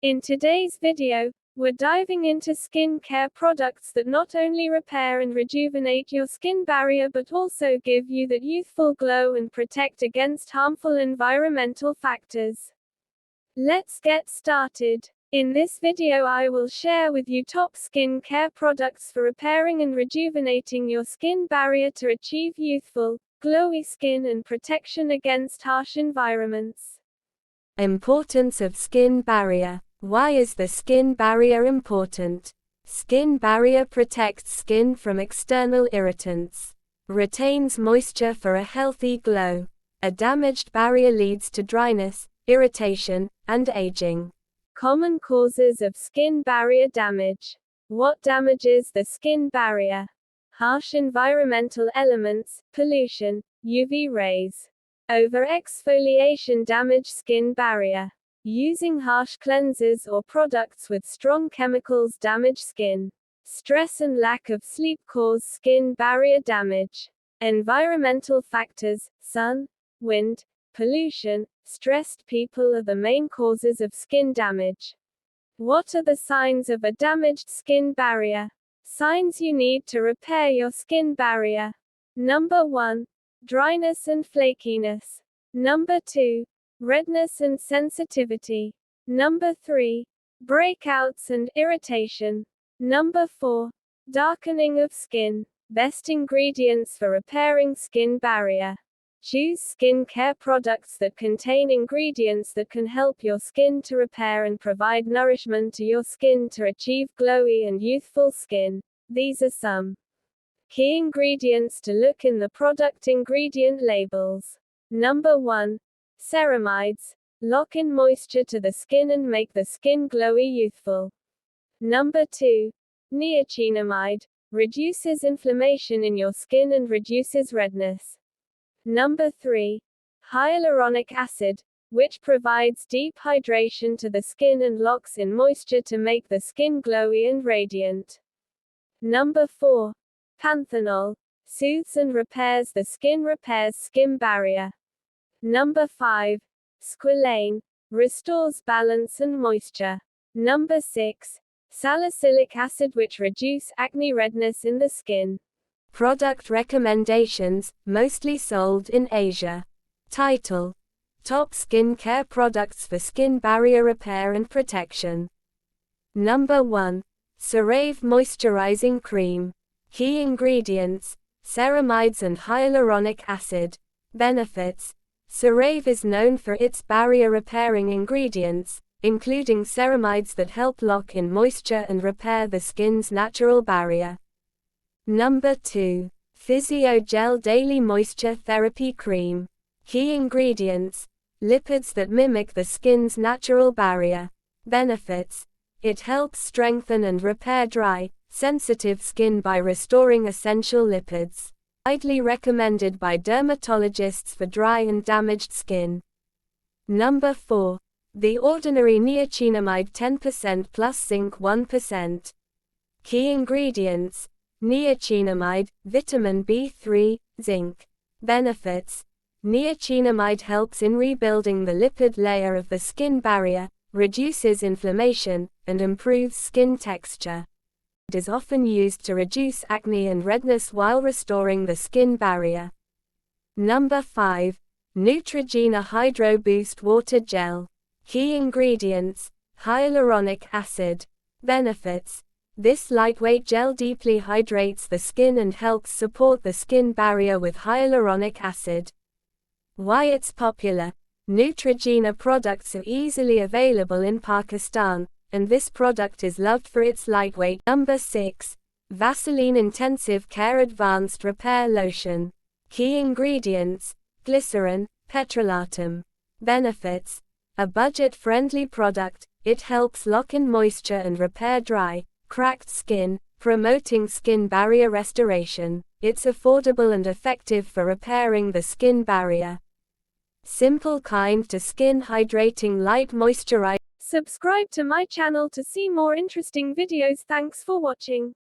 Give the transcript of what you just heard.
In today's video, we're diving into skincare products that not only repair and rejuvenate your skin barrier but also give you that youthful glow and protect against harmful environmental factors. Let's get started. In this video I will share with you top skincare products for repairing and rejuvenating your skin barrier to achieve youthful, glowy skin and protection against harsh environments. Importance of skin barrier. Why is the skin barrier important? Skin barrier protects skin from external irritants, retains moisture for a healthy glow. A damaged barrier leads to dryness, irritation, and aging. Common causes of skin barrier damage. What damages the skin barrier? Harsh environmental elements, pollution, UV rays. Over-exfoliation damage skin barrier. Using harsh cleansers or products with strong chemicals damage skin. Stress and lack of sleep cause skin barrier damage. Environmental factors, sun, wind, pollution, stressed people are the main causes of skin damage. What are the signs of a damaged skin barrier? Signs you need to repair your skin barrier. Number 1. Dryness and flakiness. Number 2. Redness and sensitivity. Number 3. Breakouts and irritation. Number 4. Darkening of skin. Best ingredients for repairing skin barrier. Choose skincare products that contain ingredients that can help your skin to repair and provide nourishment to your skin to achieve glowy and youthful skin. These are some key ingredients to look in the product ingredient labels. Number 1. Ceramides. Lock in moisture to the skin and make the skin glowy youthful. Number 2. Niacinamide. Reduces inflammation in your skin and reduces redness. Number 3. Hyaluronic acid, which provides deep hydration to the skin and locks in moisture to make the skin glowy and radiant. Number 4. Panthenol. Soothes and repairs the skin, repairs skin barrier. Number 5. Squalane. Restores balance and moisture. Number 6. Salicylic acid, which reduce acne redness in the skin. Product recommendations, mostly sold in Asia. Title: Top skincare products for skin barrier repair and protection. Number 1. CeraVe Moisturizing Cream. Key ingredients: ceramides and hyaluronic acid. Benefits: CeraVe is known for its barrier repairing ingredients, including ceramides that help lock in moisture and repair the skin's natural barrier. Number 2. Physiogel Daily Moisture Therapy Cream. Key ingredients: lipids that mimic the skin's natural barrier. Benefits: it helps strengthen and repair dry, sensitive skin by restoring essential lipids. Widely recommended by dermatologists for dry and damaged skin. Number 4. The Ordinary Niacinamide 10% plus zinc 1%. Key ingredients: niacinamide, vitamin B3, zinc. Benefits: niacinamide helps in rebuilding the lipid layer of the skin barrier, reduces inflammation, and improves skin texture. It is often used to reduce acne and redness while restoring the skin barrier. Number 5. Neutrogena Hydro Boost Water Gel. Key ingredients: hyaluronic acid. Benefits: this lightweight gel deeply hydrates the skin and helps support the skin barrier with hyaluronic acid. Why it's popular? Neutrogena products are easily available in Pakistan, and this product is loved for its lightweight. Number 6. Vaseline Intensive Care Advanced Repair Lotion. Key ingredients: glycerin, petrolatum. Benefits: a budget-friendly product, it helps lock in moisture and repair dry, cracked skin, promoting skin barrier restoration. It's affordable and effective for repairing the skin barrier. Simple, kind to skin, hydrating, light moisturizer. Subscribe to my channel to see more interesting videos. Thanks for watching.